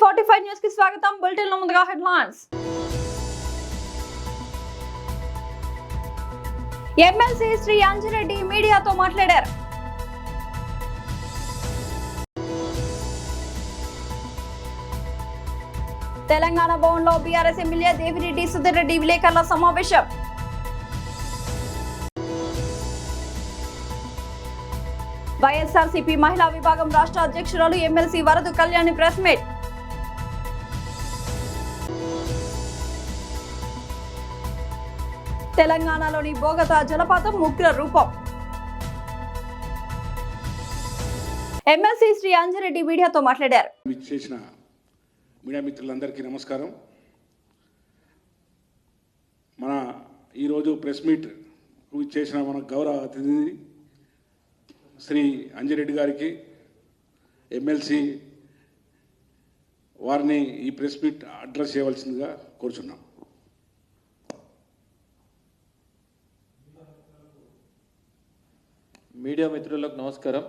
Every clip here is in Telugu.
45 న్యూస్ కి స్వాగతం. బులెటిన్ లో ముందుగా హెడ్లైన్స్. ఎమ్మెల్సీ శ్రీ అంజిరెడ్డి మీడియాతో మాట్లాడారు. తెలంగాణ భవన్లో బీఆర్ఎస్ ఎమ్మెల్యే దేవిరెడ్డి సుధీర్ రెడ్డి విలేకరుల సమావేశం. వైఎస్ఆర్సీపీ మహిళా విభాగం రాష్ట్ర అధ్యక్షురాలు ఎమ్మెల్సీ వరదు కళ్యాణి ప్రెస్ మీట్. తెలంగాణలోని బోగతా జలపాతం ఉగ్ర రూపం. ఎమ్మెల్సీ శ్రీ అంజిరెడ్డి మీడియాతో మాట్లాడారు. చేసిన మీడియా మిత్రులందరికీ నమస్కారం. మన ఈరోజు ప్రెస్ మీట్ చేసిన మన గౌరవ అతిథి శ్రీ అంజిరెడ్డి గారికి ఎమ్మెల్సీ వారిని ఈ ప్రెస్ మీట్ అడ్రస్ చేయవలసిందిగా కోరుచున్నాం. మీడియా మిత్రులకు నమస్కారం.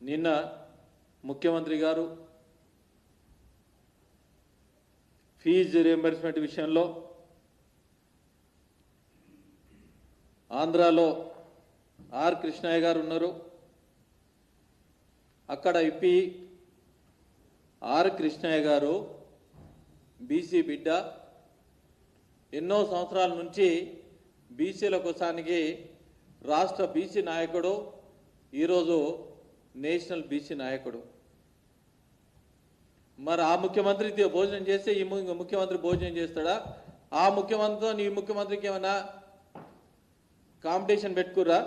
నిన్న ముఖ్యమంత్రి గారు ఫీజు రియంబర్స్మెంట్ విషయంలో ఆంధ్రాలో ఆర్ కృష్ణయ్య గారు ఉన్నారు. అక్కడ ఇప్పి ఆర్ కృష్ణయ్య గారు బీసీ బిడ్డ, ఎన్నో సంవత్సరాల నుంచి బీసీల కోసానికి రాష్ట్ర బీసీ నాయకుడు, ఈరోజు నేషనల్ బీసీ నాయకుడు. మరి ఆ ముఖ్యమంత్రి భోజనం చేస్తే ఈ ముఖ్యమంత్రి భోజనం చేస్తాడా? ఆ ముఖ్యమంత్రితో ఈ ముఖ్యమంత్రికి ఏమైనా కాంపిటీషన్ పెట్టుకుర్రా?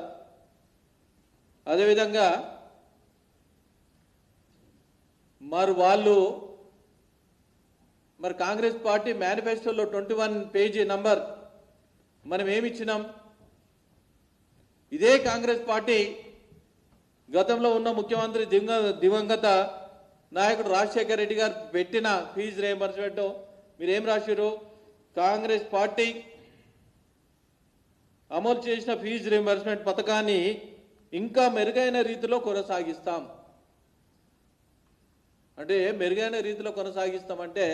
అదేవిధంగా మరి కాంగ్రెస్ పార్టీ మేనిఫెస్టోలో 21 పేజీ నంబర్ మనం ఏమిచ్చినాం? ఇదే కాంగ్రెస్ పార్టీ గతంలో ఉన్న ముఖ్యమంత్రి దివంగత నాయకుడు రాజశేఖర్ రెడ్డి గారు పెట్టిన ఫీజు రియంబర్స్మెంట్ మీరేం రాశారు? కాంగ్రెస్ పార్టీ అమలు చేసిన ఫీజు రియంబర్స్మెంట్ పథకాన్ని ఇంకా మెరుగైన రీతిలో కొనసాగిస్తాం. అంటే మెరుగైన రీతిలో కొనసాగిస్తామంటే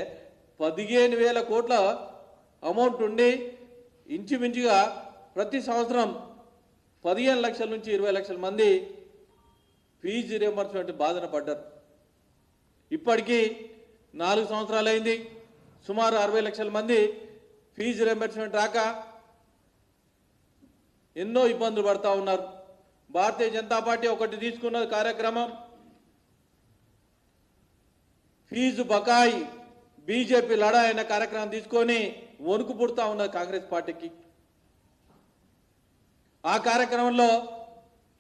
15,000 కోట్ల అమౌంట్ ఉండి ఇంచుమించుగా ప్రతి సంవత్సరం 15 లక్షల నుంచి 20 లక్షల మంది ఫీజు రియంబర్స్మెంట్ బాధన పడ్డారు. ఇప్పటికీ 4 సంవత్సరాలు అయింది. సుమారు 60 లక్షల మంది ఫీజు రియంబర్స్మెంట్ రాక ఎన్నో ఇబ్బందులు పడతా ఉన్నారు. భారతీయ జనతా పార్టీ ఒకటి తీసుకున్న కార్యక్రమం ఫీజు బకాయి బీజేపీ లడా అయిన కార్యక్రమం తీసుకొని వణుకు పుడతా ఉన్నది కాంగ్రెస్ పార్టీకి. ఆ కార్యక్రమంలో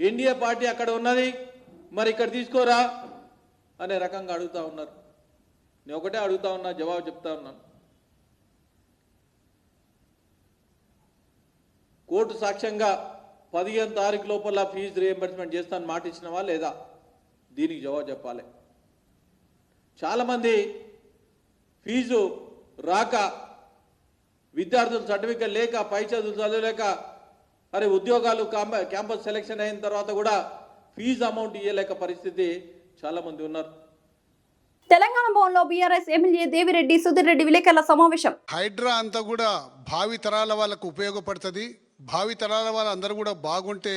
ఎన్డీఏ పార్టీ అక్కడ ఉన్నది, మరి ఇక్కడ తీసుకోరా అనే రకంగా అడుగుతా ఉన్నారు. నేను ఒకటే అడుగుతా ఉన్నా, జవాబు చెప్తా ఉన్నాను. కోర్టు సాక్ష్యంగా 15 తారీఖు లోపల ఫీజు రియంబర్స్మెంట్ చేస్తాను మాట ఇచ్చినవా లేదా? దీనికి జవాబు చెప్పాలి. చాలామంది ఫీజు రాక, విద్యార్థులు సర్టిఫికెట్ లేక, పై చదువులు చదవలేక, అరే ఉద్యోగాలు క్యాంపస్ సెలెక్షన్ అయిన తర్వాత కూడా ఫీజు అమౌంట్ ఇవ్వలేక పరిస్థితి చాలామంది ఉన్నారు. తెలంగాణ భవన్లో బీఆర్ఎస్ ఎమ్మెల్యే దేవిరెడ్డి సుధీర్ రెడ్డి విలేకరుల సమావేశం. హైడ్రా అంతా కూడా భావి తరాల వాళ్ళకు ఉపయోగపడుతుంది. భావి తరాల వాళ్ళందరూ కూడా బాగుంటే,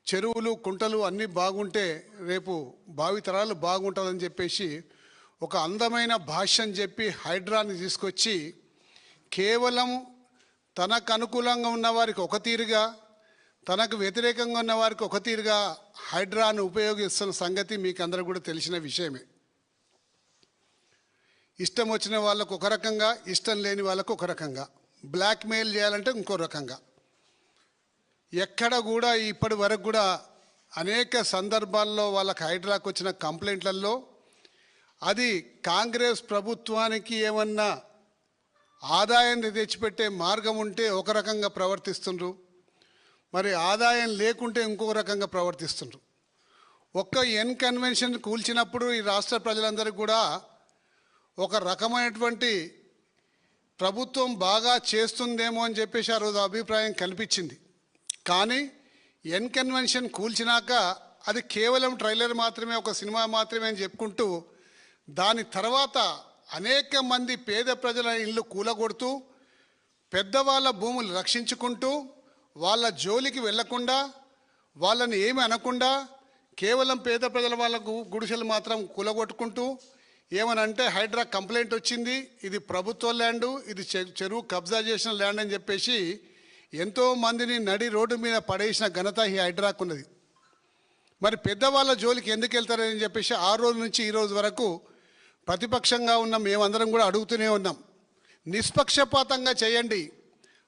చెరువులు కుంటలు అన్నీ బాగుంటే రేపు భావి తరాలు బాగుంటుందని చెప్పేసి ఒక అందమైన భాష్యం చెప్పి హైడ్రాని తీసుకొచ్చి కేవలం తనకు అనుకూలంగా ఉన్న వారికి ఒక తీరుగా, తనకు వ్యతిరేకంగా ఉన్న వారికి ఒక తీరుగా హైడ్రాను ఉపయోగిస్తున్న సంగతి మీకు అందరూ కూడా తెలిసిన విషయమే. ఇష్టం వచ్చిన వాళ్ళకు ఒక రకంగా, ఇష్టం లేని వాళ్ళకు ఒక రకంగా, బ్లాక్మెయిల్ చేయాలంటే ఇంకో రకంగా. ఎక్కడ కూడా ఇప్పటి వరకు కూడా అనేక సందర్భాల్లో వాళ్ళకి హైడ్రాకు వచ్చిన కంప్లైంట్లలో అది కాంగ్రెస్ ప్రభుత్వానికి ఏమన్నా ఆదాయాన్ని తెచ్చిపెట్టే మార్గం ఉంటే ఒక రకంగా ప్రవర్తిస్తుండ్రు, మరి ఆదాయం లేకుంటే ఇంకొక రకంగా ప్రవర్తిస్తుండ్రు. ఒక్క ఎన్ కన్వెన్షన్ కూల్చినప్పుడు ఈ రాష్ట్ర ప్రజలందరికీ కూడా ఒక రకమైనటువంటి ప్రభుత్వం బాగా చేస్తుందేమో అని చెప్పేసి ఆ రోజు అభిప్రాయం కనిపించింది. కానీ ఎన్ కన్వెన్షన్ కూల్చినాక అది కేవలం ట్రైలర్ మాత్రమే, ఒక సినిమా మాత్రమే అని చెప్పుకుంటూ దాని తర్వాత అనేక మంది పేద ప్రజల ఇళ్ళు కూలగొడుతూ పెద్దవాళ్ళ భూములు రక్షించుకుంటూ వాళ్ళ జోలికి వెళ్లకుండా వాళ్ళని ఏమి అనకుండా కేవలం పేద ప్రజల వాళ్ళకు గుడిసెలు మాత్రం కూలగొట్టుకుంటూ ఏమనంటే హైడ్రా కంప్లైంట్ వచ్చింది, ఇది ప్రభుత్వ ల్యాండు, ఇది చెరువు కబ్జా చేసిన ల్యాండ్ అని చెప్పేసి ఎంతోమందిని నడి రోడ్డు మీద పడేసిన ఘనత ఈ హైడ్రాకున్నది. మరి పెద్దవాళ్ళ జోలికి ఎందుకు వెళ్తారని చెప్పేసి ఆ రోజు నుంచి ఈ రోజు వరకు ప్రతిపక్షంగా ఉన్న మేమందరం కూడా అడుగుతూనే ఉన్నాం. నిష్పక్షపాతంగా చేయండి.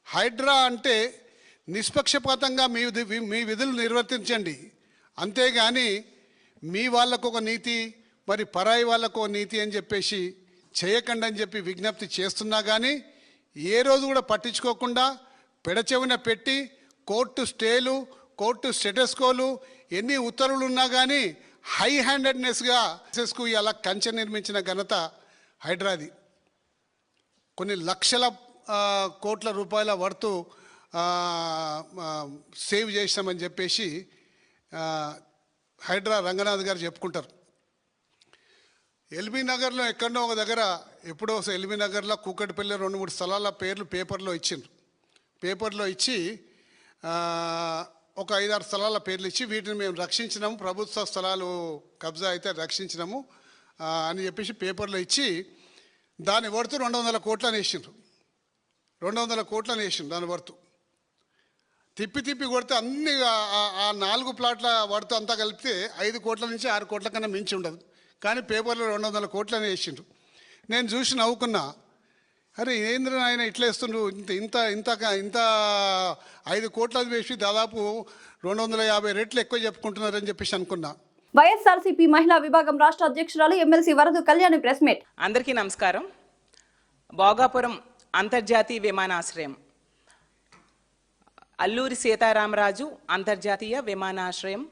హైడ్రా అంటే నిష్పక్షపాతంగా మీ విధులు నిర్వర్తించండి. అంతేగాని మీ వాళ్ళకు ఒక నీతి మరి పరాయి వాళ్ళకు ఒక నీతి అని చెప్పేసి చేయకండి అని చెప్పి విజ్ఞప్తి చేస్తున్నా కానీ ఏ రోజు కూడా పట్టించుకోకుండా పెడచెవిన పెట్టి కోర్టు స్టేలు, కోర్టు స్టేటస్కోలు ఎన్ని ఉత్తర్వులు ఉన్నా కానీ హై హ్యాండెడ్నెస్గా కు అలా కంచె నిర్మించిన ఘనత హైడ్రాది. కొన్ని లక్షల కోట్ల రూపాయల వర్తు సేవ్ చేసామని చెప్పేసి హైడ్రా రంగనాథ్ గారు చెప్పుకుంటారు. ఎల్బీ నగర్లో ఎక్కడో ఒక దగ్గర ఎప్పుడో ఎల్బీ నగర్లో కూకట్పల్లి 2-3 స్థలాల పేర్లు పేపర్లో ఇచ్చిండ్రు. పేపర్లో ఇచ్చి ఒక 5-6 స్థలాల పేర్లు ఇచ్చి వీటిని మేము రక్షించినాము, ప్రభుత్వ స్థలాలు కబ్జా అయితే రక్షించినాము అని చెప్పేసి పేపర్లో ఇచ్చి దాని వర్తు 200 కోట్లని వేసిండ్రు. 200 కోట్లని వేసిండ్రు దాని వర్తు. తిప్పి కొడితే అన్ని ఆ 4 ప్లాట్ల వర్తు అంతా కలిపితే 5 కోట్ల నుంచి 6 కోట్ల కన్నా మించి ఉండదు. కానీ పేపర్లో 200 కోట్లని వేసిండ్రు. నేను చూసి నవ్వుకున్నా, అరే ఏంద్ర ఆయన ఇట్లా వేస్తుండ్రు, ఇంత ఇంత ఇంత 5 కోట్లది వేసి దాదాపు 250 రెట్లు ఎక్కువ చెప్పుకుంటున్నారని చెప్పేసి అనుకున్నా. వైఎస్ఆర్సీపీ మహిళా విభాగం రాష్ట్ర అధ్యక్షురాలు ఎమ్మెల్సీ వరదు కళ్యాణి ప్రెస్ మీట్. అందరికీ నమస్కారం. భోగాపురం అంతర్జాతీయ విమానాశ్రయం, అల్లూరి సీతారామరాజు అంతర్జాతీయ విమానాశ్రయం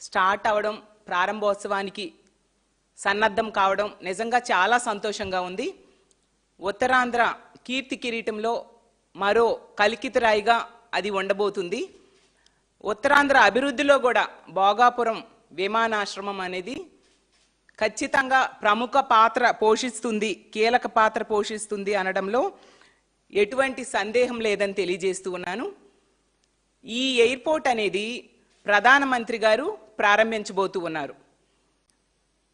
స్టార్ట్ అవడం, ప్రారంభోత్సవానికి సన్నద్ధం కావడం నిజంగా చాలా సంతోషంగా ఉంది. ఉత్తరాంధ్ర కీర్తి కిరీటంలో మరో కలికితురాయిగా అది ఉండబోతుంది. ఉత్తరాంధ్ర అభివృద్ధిలో కూడా భోగాపురం విమానాశ్రమం అనేది ఖచ్చితంగా ప్రముఖ పాత్ర పోషిస్తుంది, కీలక పాత్ర పోషిస్తుంది అనడంలో ఎటువంటి సందేహం లేదని తెలియజేస్తూ ఉన్నాను. ఈ ఎయిర్పోర్ట్ అనేది ప్రధానమంత్రి గారు ప్రారంభించబోతూ ఉన్నారు.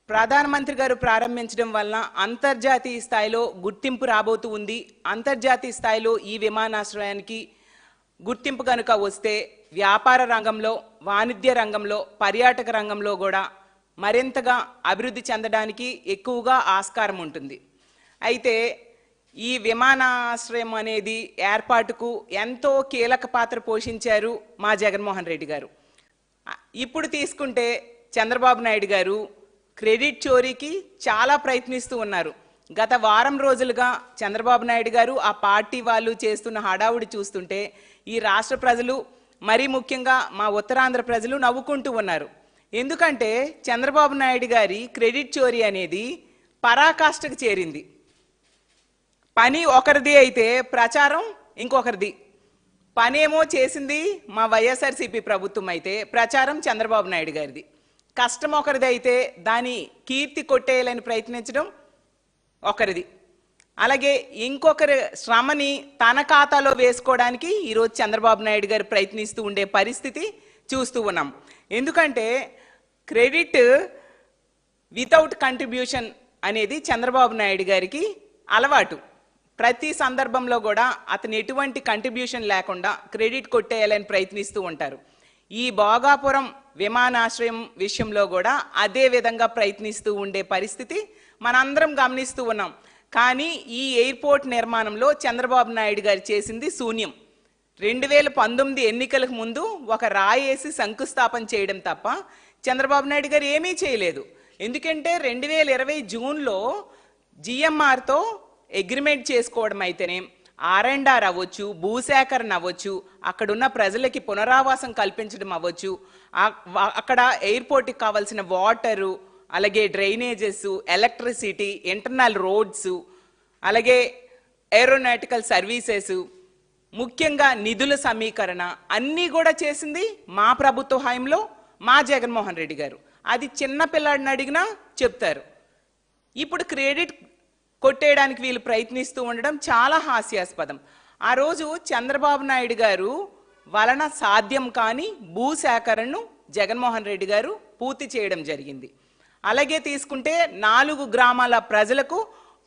ప్రధానమంత్రి గారు ప్రారంభించడం వలన అంతర్జాతీయ స్థాయిలో గుర్తింపు రాబోతూ ఉంది. అంతర్జాతీయ స్థాయిలో ఈ విమానాశ్రయానికి గుర్తింపు కనుక వస్తే వ్యాపార రంగంలో, వాణిజ్య రంగంలో, పర్యాటక రంగంలో కూడా మరింతగా అభివృద్ధి చెందడానికి ఎక్కువగా ఆస్కారం ఉంటుంది. అయితే ఈ విమానాశ్రయం అనేది ఏర్పాటుకు ఎంతో కీలక పాత్ర పోషించారు మా జగన్మోహన్ రెడ్డి గారు. ఇప్పుడు తీసుకుంటే చంద్రబాబు నాయుడు గారు క్రెడిట్ చోరీకి చాలా ప్రయత్నిస్తూ ఉన్నారు. గత వారం రోజులుగా చంద్రబాబు నాయుడు గారు ఆ పార్టీ వాళ్ళు చేస్తున్న హడావుడి చూస్తుంటే ఈ రాష్ట్ర ప్రజలు, మరీ ముఖ్యంగా మా ఉత్తరాంధ్ర ప్రజలు నవ్వుకుంటూ ఉన్నారు. ఎందుకంటే చంద్రబాబు నాయుడు గారి క్రెడిట్ చోరీ అనేది పరాకాష్ఠకు చేరింది. పని ఒకరిది అయితే ప్రచారం ఇంకొకరిది. పనేమో చేసింది మా వైఎస్ఆర్సీపీ ప్రభుత్వం అయితే ప్రచారం చంద్రబాబు నాయుడు గారిది. కష్టం ఒకరిది అయితే దాని కీర్తి కొట్టేయాలని ప్రయత్నించడం ఒకరిది. అలాగే ఇంకొకరి శ్రమని తన ఖాతాలో వేసుకోవడానికి ఈరోజు చంద్రబాబు నాయుడు గారు ప్రయత్నిస్తూ ఉండే పరిస్థితి చూస్తూ ఉన్నాం. ఎందుకంటే క్రెడిట్ వితౌట్ కంట్రిబ్యూషన్ అనేది చంద్రబాబు నాయుడు గారికి అలవాటు. ప్రతి సందర్భంలో కూడా అతను ఎటువంటి కంట్రిబ్యూషన్ లేకుండా క్రెడిట్ కొట్టేయాలని ప్రయత్నిస్తూ ఉంటారు. ఈ భోగాపురం విమానాశ్రయం విషయంలో కూడా అదే విధంగా ప్రయత్నిస్తూ ఉండే పరిస్థితి మనందరం గమనిస్తూ ఉన్నాం. కానీ ఈ ఎయిర్పోర్ట్ నిర్మాణంలో చంద్రబాబు నాయుడు గారు చేసింది శూన్యం. 2019 ఎన్నికలకు ముందు ఒక రాయేసి శంకుస్థాపన చేయడం తప్ప చంద్రబాబు నాయుడు గారు ఏమీ చేయలేదు. ఎందుకంటే 2020 జూన్లో జిఎంఆర్తో అగ్రిమెంట్ చేసుకోవడం అయితేనే R&R అవ్వచ్చు, భూసేకరణ అవ్వచ్చు, అక్కడున్న ప్రజలకి పునరావాసం కల్పించడం అవ్వచ్చు, అక్కడ ఎయిర్పోర్ట్కి కావాల్సిన వాటరు, అలాగే డ్రైనేజెస్, ఎలక్ట్రిసిటీ, ఇంటర్నల్ రోడ్స్, అలాగే ఏరోనాటికల్ సర్వీసెస్, ముఖ్యంగా నిధుల సమీకరణ అన్నీ కూడా చేసింది మా ప్రభుత్వ హయాంలో మా జగన్మోహన్ రెడ్డి గారు. అది చిన్న పిల్లాడిని అడిగినా చెప్తారు. ఇప్పుడు క్రెడిట్ కొట్టేయడానికి వీళ్ళు ప్రయత్నిస్తూ ఉండడం చాలా హాస్యాస్పదం. ఆ రోజు చంద్రబాబు నాయుడు గారు వలన సాధ్యం కాని భూసేకరణను జగన్మోహన్ రెడ్డి గారు పూర్తి చేయడం జరిగింది. అలాగే తీసుకుంటే 4 గ్రామాల ప్రజలకు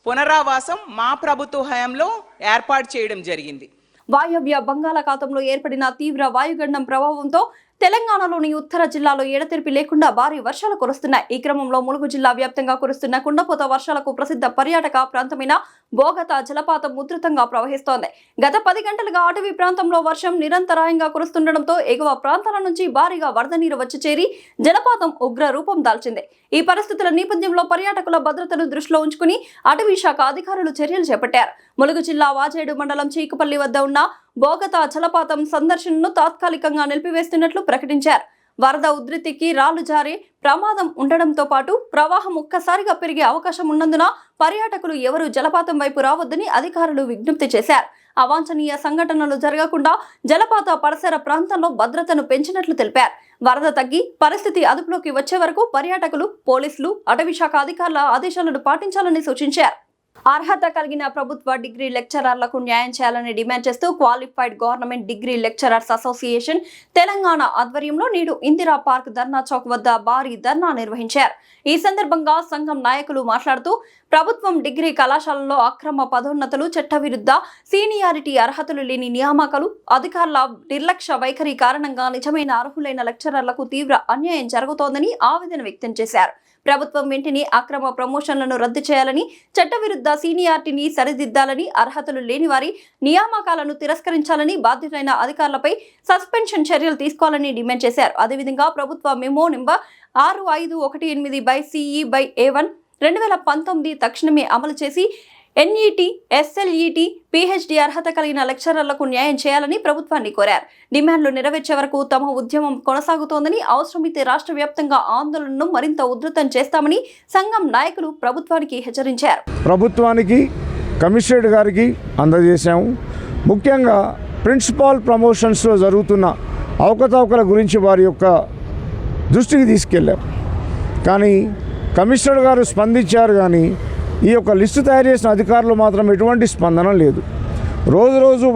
పునరావాసం మా ప్రభుత్వ హయాంలో ఏర్పాటు చేయడం జరిగింది. వాయవ్య బంగాళాఖాతంలో ఏర్పడిన తీవ్ర వాయుగండం ప్రభావంతో తెలంగాణలోని ఉత్తర జిల్లాలో ఎడతెరిపి లేకుండా భారీ వర్షాలు కురుస్తున్నాయి. ఈ క్రమంలో ములుగు జిల్లా వ్యాప్తంగా కురుస్తున్న కుండపోత వర్షాలకు ప్రసిద్ధ పర్యాటక ప్రాంతమైన బోగతా జలపాతం ఉధృతంగా ప్రవహిస్తోంది. గత 10 గంటలుగా అటవీ ప్రాంతంలో వర్షం నిరంతరాయంగా కురుస్తుండటంతో ఎగువ ప్రాంతాల నుంచి భారీగా వరద నీరు వచ్చి చేరి జలపాతం ఉగ్ర రూపం దాల్చింది. ఈ పరిస్థితుల నేపథ్యంలో పర్యాటకుల భద్రతను దృష్టిలో ఉంచుకుని అటవీ శాఖ అధికారులు చర్యలు చేపట్టారు. ములుగు జిల్లా వాజేడు మండలం చీకుపల్లి వద్ద ఉన్న బోగతా జలపాతం సందర్శనను తాత్కాలికంగా నిలిపివేస్తున్నట్లు ప్రకటించారు. వరద ఉధృతికి రాళ్లు జారే ప్రమాదం ఉండడంతో పాటు ప్రవాహం ఒక్కసారిగా పెరిగే అవకాశం ఉన్నందున పర్యాటకులు ఎవరూ జలపాతం వైపు రావద్దని అధికారులు విజ్ఞప్తి చేశారు. అవాంఛనీయ సంఘటనలు జరగకుండా జలపాత పరిసర ప్రాంతంలో భద్రతను పెంచినట్లు తెలిపారు. వరద తగ్గి పరిస్థితి అదుపులోకి వచ్చే వరకు పర్యాటకులు, పోలీసులు, అటవీ శాఖ అధికారుల ఆదేశాలను పాటించాలని సూచించారు. అర్హత కలిగిన ప్రభుత్వ డిగ్రీ లెక్చరర్లకు న్యాయం చేయాలని డిమాండ్ చేస్తూ qualified government degree lecturers association Telangana ఆధ్వర్యంలో నేడు ఇందిరా పార్క్ ధర్నా చౌక్ వద్ద భారీ ధర్నా నిర్వహించారు. ఈ సందర్భంగా సంఘం నాయకులు మాట్లాడుతూ ప్రభుత్వం డిగ్రీ కళాశాలలో అక్రమ పదోన్నతులు, చట్టవిరుద్ధ సీనియారిటీ అర్హతలు లేని నియామకాలు, అధికారుల నిర్లక్ష్య వైఖరి కారణంగా నిజమైన అర్హులైన లెక్చరర్లకు తీవ్ర అన్యాయం జరుగుతోందని ఆవేదన వ్యక్తం చేశారు. ప్రభుత్వం వెంటనే అక్రమ ప్రమోషన్లను రద్దు చేయాలని, చట్టవిరుద్ధ సీనియారిటీని సరిదిద్దాలని, అర్హతలు లేని వారి నియామకాలను తిరస్కరించాలని, బాధ్యులైన అధికారులపై సస్పెన్షన్ చర్యలు తీసుకోవాలని డిమాండ్ చేశారు. అదేవిధంగా ప్రభుత్వ మెమో నెంబర్ 6518/CE/A1 2019 తక్షణమే అమలు చేసి ఎన్ఈటీ, ఎస్ఎల్ఈటీ, పిహెచ్డి అర్హత కలిగిన లెక్చరర్లకు న్యాయం చేయాలని ప్రభుత్వాన్ని కోరారు. డిమాండ్లు నెరవేర్చే వరకు తమ ఉద్యమం కొనసాగుతోందని, అవసరమైతే రాష్ట్ర వ్యాప్తంగా ఆందోళనను మరింత ఉధృతం చేస్తామని సంఘం నాయకులు ప్రభుత్వానికి హెచ్చరించారు. ప్రభుత్వానికి, కమిషనరేట్ గారికి అందజేశాము. ముఖ్యంగా ప్రిన్సిపాల్ ప్రమోషన్స్లో జరుగుతున్న అవకతవకల గురించి వారి యొక్క దృష్టికి తీసుకెళ్లారు. కానీ కమిషనర్ గారు స్పందించారు, కానీ ఈ యొక్క లిస్టు తయారు చేసిన అధికారులు మాత్రం ఎటువంటి స్పందన లేదు. రోజు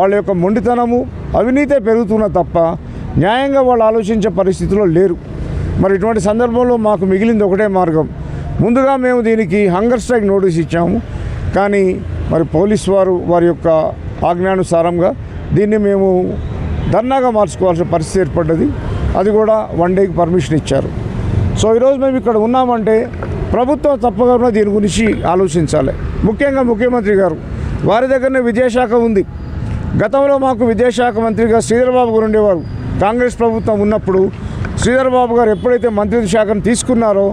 వాళ్ళ యొక్క మొండితనము, అవినీతే పెరుగుతున్న తప్ప న్యాయంగా వాళ్ళు ఆలోచించే పరిస్థితిలో లేరు. మరి ఇటువంటి సందర్భంలో మాకు మిగిలింది ఒకటే మార్గం. ముందుగా మేము దీనికి హంగర్ స్ట్రైక్ నోటీస్ ఇచ్చాము. కానీ మరి పోలీసు వారి యొక్క ఆజ్ఞానుసారంగా దీన్ని మేము ధర్నాగా మార్చుకోవాల్సిన పరిస్థితి ఏర్పడ్డది. అది కూడా 1 డేకి పర్మిషన్ ఇచ్చారు. సో ఈరోజు మేము ఇక్కడ ఉన్నామంటే ప్రభుత్వం తప్పకుండా దీని గురించి ఆలోచించాలి. ముఖ్యంగా ముఖ్యమంత్రి గారు, వారి దగ్గరనే విద్యాశాఖ ఉంది. గతంలో మాకు విద్యాశాఖ మంత్రిగా శ్రీధర్ బాబు గారు ఉండేవారు. కాంగ్రెస్ ప్రభుత్వం ఉన్నప్పుడు శ్రీధర్ బాబు గారు ఎప్పుడైతే మంత్రి శాఖను తీసుకున్నారో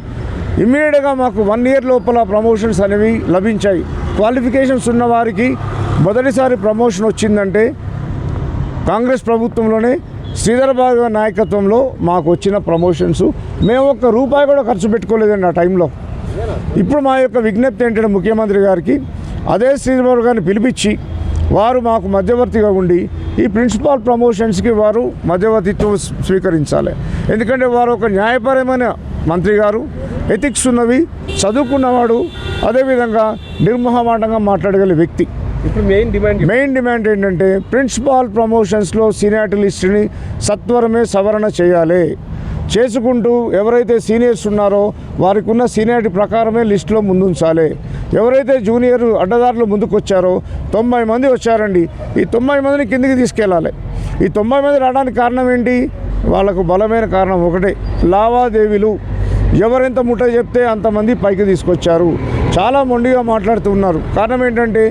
ఇమ్మీడియట్గా మాకు 1 ఇయర్ లోపల ప్రమోషన్స్ అనేవి లభించాయి. క్వాలిఫికేషన్స్ ఉన్న వారికి మొదటిసారి ప్రమోషన్ వచ్చిందంటే కాంగ్రెస్ ప్రభుత్వంలోనే శ్రీధర్ బాబు గారి నాయకత్వంలో మాకు వచ్చిన ప్రమోషన్స్. మేము ₹1 కూడా ఖర్చు పెట్టుకోలేదండి ఆ టైంలో. ఇప్పుడు మా యొక్క విజ్ఞప్తి ఏంటంటే ముఖ్యమంత్రి గారికి, అదే శ్రీధర్ బాబు గారిని పిలిపించి వారు మాకు మధ్యవర్తిగా ఉండి ఈ ప్రిన్సిపాల్ ప్రమోషన్స్కి వారు మధ్యవర్తిత్వం స్వీకరించాలి. ఎందుకంటే వారు ఒక న్యాయపరమైన మంత్రి గారు, ఎథిక్స్ ఉన్నవి, చదువుకున్నవాడు, అదేవిధంగా నిర్మోహమాటంగా మాట్లాడగల వ్యక్తి. ఇప్పుడు మెయిన్ డిమాండ్ ఏంటంటే ప్రిన్సిపాల్ ప్రమోషన్స్లో సీనియారిటీ లిస్టుని సత్వరమే సవరణ చేయాలి. చేసుకుంటూ ఎవరైతే సీనియర్స్ ఉన్నారో వారికి ఉన్న సీనియారిటీ ప్రకారమే లిస్టులో ముందుంచాలి. ఎవరైతే జూనియర్ అడ్డదారులు ముందుకు వచ్చారో 90 మంది వచ్చారండి. ఈ 90 మందిని కిందికి తీసుకెళ్ళాలి. ఈ 90 మంది రావడానికి కారణం ఏంటి? వాళ్ళకు బలమైన కారణం ఒకటే, లావాదేవీలు. ఎవరెంత ముట్ట చెప్తే అంతమంది పైకి తీసుకొచ్చారు. చాలా మొండిగా మాట్లాడుతున్నారు. కారణం ఏంటంటే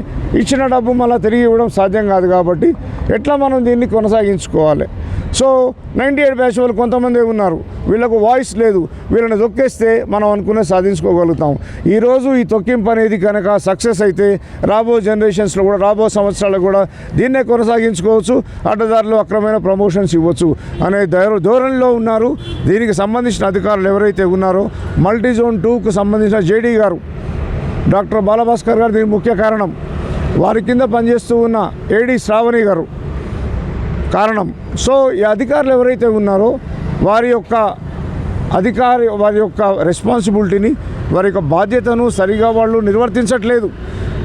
ఇచ్చిన డబ్బు మళ్ళీ తిరిగి ఇవ్వడం సాధ్యం కాదు. కాబట్టి ఎట్లా మనం దీన్ని కొనసాగించుకోవాలి? సో 98 బ్యాచ్ వాళ్ళు కొంతమంది ఉన్నారు, వీళ్ళకు వాయిస్ లేదు. వీళ్ళని తొక్కేస్తే మనం అనుకునే సాధించుకోగలుగుతాం. ఈరోజు ఈ తొక్కింపు అనేది కనుక సక్సెస్ అయితే రాబో జనరేషన్స్లో కూడా, రాబో సంవత్సరాలకు కూడా దీన్నే కొనసాగించుకోవచ్చు. అడ్డదారులు అక్రమైన ప్రమోషన్స్ ఇవ్వచ్చు అనే ధోరణిలో ఉన్నారు. దీనికి సంబంధించిన అధికారులు ఎవరైతే ఉన్నారో మల్టీ జోన్ 2కు సంబంధించిన జేడీ గారు డాక్టర్ బాలభాస్కర్ గారు దీనికి ముఖ్య కారణం. వారి కింద పనిచేస్తూ ఉన్న ఏడీ శ్రావణి గారు కారణం. సో ఈ అధికారులు ఎవరైతే ఉన్నారో వారి యొక్క రెస్పాన్సిబిలిటీని వారి యొక్క బాధ్యతను సరిగా వాళ్ళు నిర్వర్తించట్లేదు.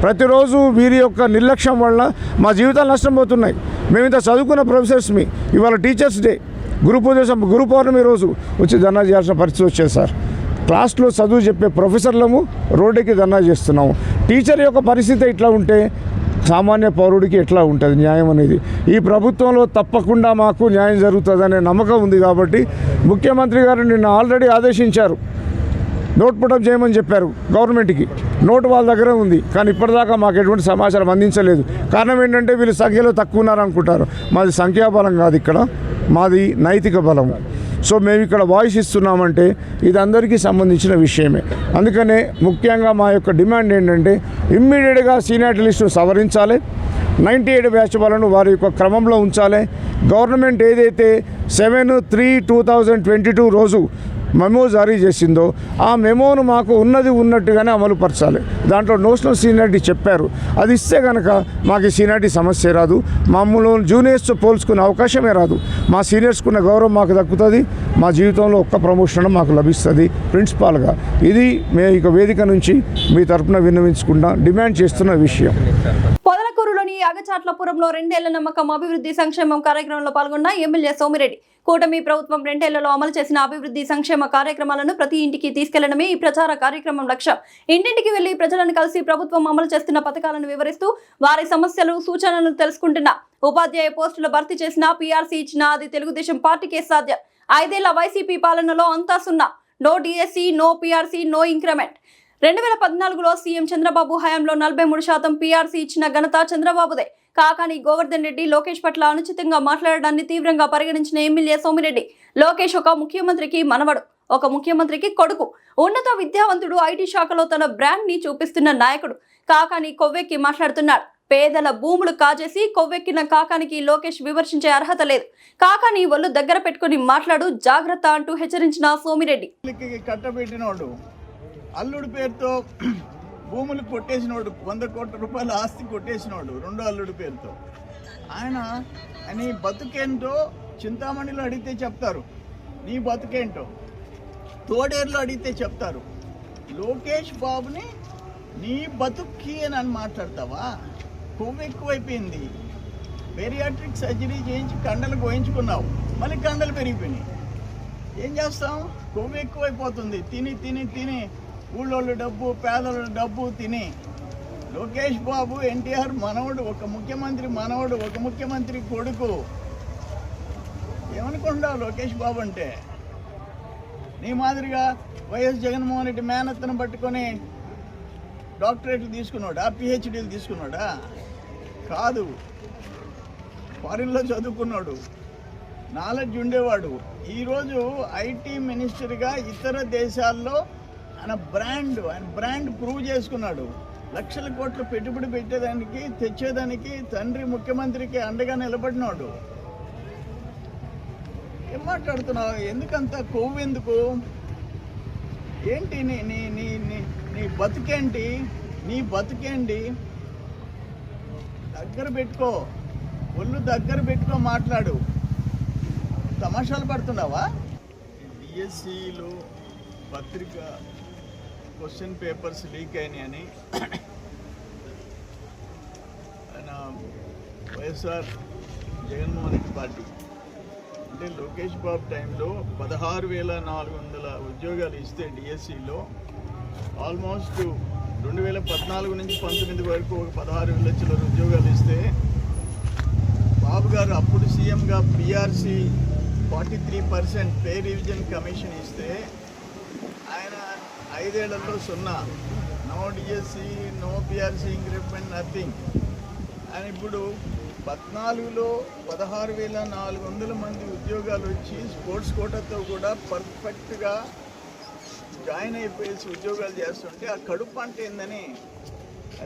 ప్రతిరోజు వీరి యొక్క నిర్లక్ష్యం వల్ల మా జీవితాలు నష్టపోతున్నాయి. మేము ఇంత చదువుకున్న ప్రొఫెసర్స్మి ఇవాళ టీచర్స్ డే, గురు పౌర్ణమి రోజు వచ్చి ధర్నా చేయాల్సిన పరిస్థితి వచ్చేది సార్. క్లాస్లో చదువు చెప్పే ప్రొఫెసర్లము రోడ్డుకి ధర్నా చేస్తున్నాము. టీచర్ యొక్క పరిస్థితి ఇట్లా ఉంటే సామాన్య పౌరుడికి ఎట్లా ఉంటుంది న్యాయం అనేది? ఈ ప్రభుత్వంలో తప్పకుండా మాకు న్యాయం జరుగుతుందనే నమ్మకం ఉంది. కాబట్టి ముఖ్యమంత్రి గారు నిన్న ఆల్రెడీ ఆదేశించారు, నోట్ పుటప్ చేయమని చెప్పారు గవర్నమెంట్కి. నోటు వాళ్ళ దగ్గర ఉంది, కానీ ఇప్పటిదాకా మాకు ఎటువంటి సమాచారం అందించలేదు. కారణం ఏంటంటే వీళ్ళు సంఖ్యలో తక్కువ ఉన్నారనుకుంటారు. మాది సంఖ్యాబలం కాదు, ఇక్కడ మాది నైతిక బలము. సో మేము ఇక్కడ వాయిస్ ఇస్తున్నామంటే ఇది అందరికీ సంబంధించిన విషయమే. అందుకనే ముఖ్యంగా మా యొక్క డిమాండ్ ఏంటంటే ఇమ్మీడియట్గా సీనియారిటీ లిస్టు సవరించాలి, 98 బ్యాచ్ వాళ్ళను వారి యొక్క క్రమంలో ఉంచాలి. గవర్నమెంట్ ఏదైతే 7/3/2022 రోజు మెమో జారీ చేసిందో ఆ మెమోను మాకు ఉన్నట్టుగానే అమలు పరచాలి. దాంట్లో నోషనల్ సీనియారిటీ చెప్పారు, అది ఇస్తే కనుక మాకు సీనియారిటీ సమస్య రాదు. మమ్మల్ని జూనియర్స్తో పోల్చుకునే అవకాశమే రాదు. మా సీనియర్స్కున్న గౌరవం మాకు దక్కుతుంది. మా జీవితంలో ఒక్క ప్రమోషన్ మాకు లభిస్తుంది ప్రిన్సిపాల్గా. ఇది మేము ఇక వేదిక నుంచి మీ తరఫున విన్నవించుకుంటా డిమాండ్ చేస్తున్న విషయం. పొదలకూరులోని అగచాట్లపురంలో 2 ఏళ్ల నమ్మకం అభివృద్ధి సంక్షేమం కార్యక్రమంలో పాల్గొన్న ఎమ్మెల్యే సోమిరెడ్డి. కూటమి ప్రభుత్వం 2 ఏళ్లలో అమలు చేసిన అభివృద్ధి సంక్షేమ కార్యక్రమాలను ప్రతి ఇంటికి తీసుకెళ్లడమే ఈ ప్రచార కార్యక్రమం లక్ష్యం. ఇంటింటికి వెళ్లి ప్రజలను కలిసి ప్రభుత్వం అమలు చేస్తున్న పథకాలను వివరిస్తూ వారి సమస్యలు, సూచనలను తెలుసుకుంటున్న ఉపాధ్యాయ పోస్టులు భర్తీ చేసిన, పీఆర్సీ ఇచ్చిన అది తెలుగుదేశం పార్టీకే సాధ్యం. 5 ఏళ్ల వైసీపీ పాలనలో అంతా సున్నా. No DSC, no PRC, no increment. 2014లో సీఎం చంద్రబాబు హయాంలో 43% పీఆర్సీ ఇచ్చిన ఘనత చంద్రబాబుదే. కాకాని గోవర్ధన్ రెడ్డి లోకేష్ పట్ల అనుచితంగా మాట్లాడడాన్ని తీవ్రంగా పరిగణించిన ఎమ్మెల్యే సోమిరెడ్డి, లోకేష్ ఒక ముఖ్యమంత్రికి మనవడు, ఒక ముఖ్యమంత్రికి కొడుకు, ఉన్నత విద్యావంతుడు, ఐటీ శాఖలో తన బ్రాండ్ ని చూపిస్తున్న నాయకుడు. కాకాని కొవ్వెక్కి మాట్లాడుతున్నాడు. పేదల భూములు కాజేసి కొవ్వెక్కిన కాకానికి లోకేష్ విమర్శించే అర్హత లేదు. కాకాని ఒళ్ళు దగ్గర పెట్టుకుని మాట్లాడు, జాగ్రత్త అంటూ హెచ్చరించిన సోమిరెడ్డి. కట్టబెట్టినోడు, అల్లుడి పేరుతో భూములు కొట్టేసినోడు, 100 కోట్ల రూపాయల ఆస్తి కొట్టేసినోడు రెండో అల్లుడి పేరుతో. ఆయన నీ బతుకేంటో చింతామణిలో అడిగితే చెప్తారు, నీ బతుకేంటో తోడేరులో అడిగితే చెప్తారు. లోకేష్ బాబుని నీ బతుక్కి అని మాట్లాడతావా? కొవ్వు ఎక్కువైపోయింది. బెరియాట్రిక్ సర్జరీ చేయించి కండలు గోయించుకున్నావు, మళ్ళీ కండలు పెరిగిపోయినాయి. ఏం చేస్తాం? కొవ్వు ఎక్కువైపోతుంది. తిని తిని తిని ఊళ్ళోళ్ళు డబ్బు, పేదల డబ్బు తిని. లోకేష్ బాబు ఎన్టీఆర్ మనవడు, ఒక ముఖ్యమంత్రి మనవడు, ఒక ముఖ్యమంత్రి కొడుకు. ఏమనుకుంటావు లోకేష్ బాబు అంటే? నీ మాదిరిగా వైఎస్ జగన్మోహన్ రెడ్డి మేనత్తను పట్టుకొని డాక్టరేట్లు తీసుకున్నాడా, పిహెచ్డీలు తీసుకున్నాడా? కాదు, ఫారిన్లో చదువుకున్నాడు, నాలెడ్జ్ ఉండేవాడు. ఈరోజు ఐటీ మినిస్టర్గా ఇతర దేశాల్లో ఆయన బ్రాండ్ ప్రూవ్ చేసుకున్నాడు. లక్షల కోట్లు పెట్టుబడి పెట్టేదానికి, తెచ్చేదానికి తండ్రి ముఖ్యమంత్రికి అండగా నిలబడినాడు. ఏం మాట్లాడుతున్నావు? ఎందుకంత కొవ్వు ఎందుకు? ఏంటి నీ బతుకేంటి? నీ బతుకేంటి? దగ్గర పెట్టుకో, ఒళ్ళు దగ్గర పెట్టుకో, మాట్లాడు. తమాషాలు పడుతున్నావా? డిఎస్సిలో పత్రిక క్వశ్చన్ పేపర్స్ లీక్ అయినాయని ఆయన వైఎస్ఆర్ జగన్మోహన్ రెడ్డి పార్టీ అంటే లోకేష్ బాబు టైంలో 16,400 ఉద్యోగాలు ఇస్తే డిఎస్సిలో ఆల్మోస్ట్ 2014 నుంచి 19 వరకు ఒక 16 లక్షల ఉద్యోగాలు ఇస్తే బాబు గారు అప్పుడు సీఎంగా పీఆర్సీ 43% పే రివిజన్ కమిషన్ ఇస్తే ఆయన 5 ఏళ్లలో 0. No DSC, no PRC, increment, nothing. ఆయన ఇప్పుడు 14లో 16,400 మంది ఉద్యోగాలు వచ్చి స్పోర్ట్స్ కోటాతో కూడా పర్ఫెక్ట్గా జాయిన్ అయిపోయేసి ఉద్యోగాలు చేస్తుంటే ఆ కడుపు అంటే ఏందని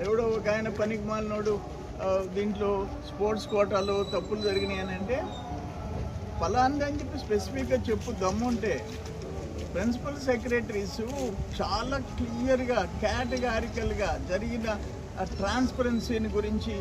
ఎవడో ఒక ఆయన పనికి మాలినోడు దీంట్లో స్పోర్ట్స్ కోటాలో తప్పులు జరిగినాయి అని అంటే ఫలాంది అని చెప్పి స్పెసిఫిక్గా చెప్పు దమ్ముంటే. ప్రిన్సిపల్ సెక్రటరీస్ చాలా క్లియర్గా కేటగారికల్గా జరిగిన ట్రాన్స్పరెన్సీని గురించి,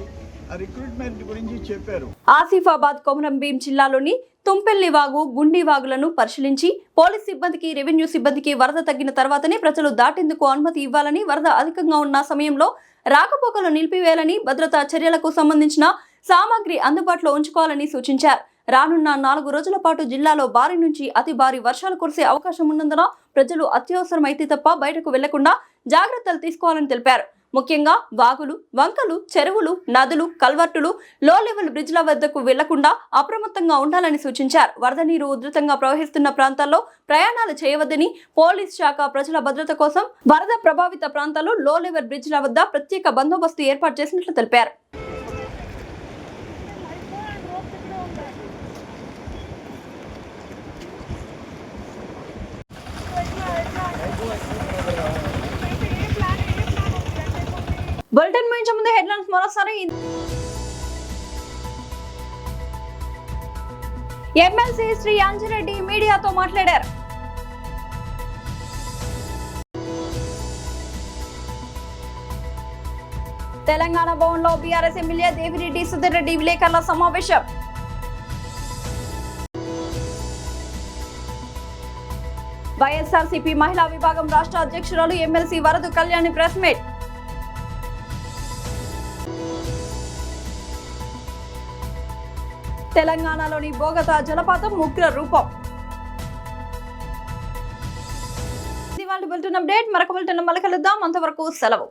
రిక్రూట్మెంట్ గురించి చెప్పారు. ఆసిఫాబాద్ కొమరం భీం జిల్లాలోని తుంపెల్లి వాగు, గుండి వాగులను పరిశీలించి పోలీస్ సిబ్బందికి, రెవెన్యూ సిబ్బందికి వరద తగ్గిన తర్వాతనే ప్రజలు దాటేందుకు అనుమతి ఇవ్వాలని, వరద అధికంగా ఉన్న సమయంలో రాకపోకలు నిలిపివేయాలని, భద్రతా చర్యలకు సంబంధించిన సామాగ్రి అందుబాటులో ఉంచుకోవాలని సూచించారు. రానున్న 4 రోజుల పాటు జిల్లాలో భారీ నుంచి అతి భారీ వర్షాలు కురిసే అవకాశం ఉన్నందున ప్రజలు అత్యవసరమైతే తప్ప బయటకు వెళ్లకుండా జాగ్రత్తలు తీసుకోవాలని తెలిపారు. ముఖ్యంగా వాగులు, వంకలు, చెరువులు, నదులు, కల్వర్టులు, లో లెవెల్ బ్రిడ్జ్ల వద్దకు వెళ్లకుండా అప్రమత్తంగా ఉండాలని సూచించారు. వరద నీరు ఉధృతంగా ప్రవహిస్తున్న ప్రాంతాల్లో ప్రయాణాలు చేయవద్దని, పోలీస్ శాఖ ప్రజల భద్రత కోసం వరద ప్రభావిత ప్రాంతాల్లో లో లెవెల్ బ్రిడ్జ్ల వద్ద ప్రత్యేక బందోబస్తు ఏర్పాటు చేసినట్లు తెలిపారు. బులెటిన్ ముగించే ముందు హెడ్లైన్స్ మరోసారి. ఎమ్మెల్సీ శ్రీ అంజిరెడ్డి మీడియాతో మాట్లాడారు. తెలంగాణ భవన్లో బీఆర్ఎస్ ఎమ్మెల్యే దేవిరెడ్డి సుధీర్ రెడ్డి విలేకరుల సమావేశం. వైఎస్ఆర్సీపీ మహిళా విభాగం రాష్ట్ర అధ్యక్షురాలు ఎమ్మెల్సీ వరదు కళ్యాణి ప్రెస్ మీట్. తెలంగాణలోని బోగతా జలపాతం ఉగ్ర రూపం. ఇవాళ బులెటిన్ అప్డేట్. మరొక బులెటిన్ మళ్ళీ కలుద్దాం. అంతవరకు సెలవు.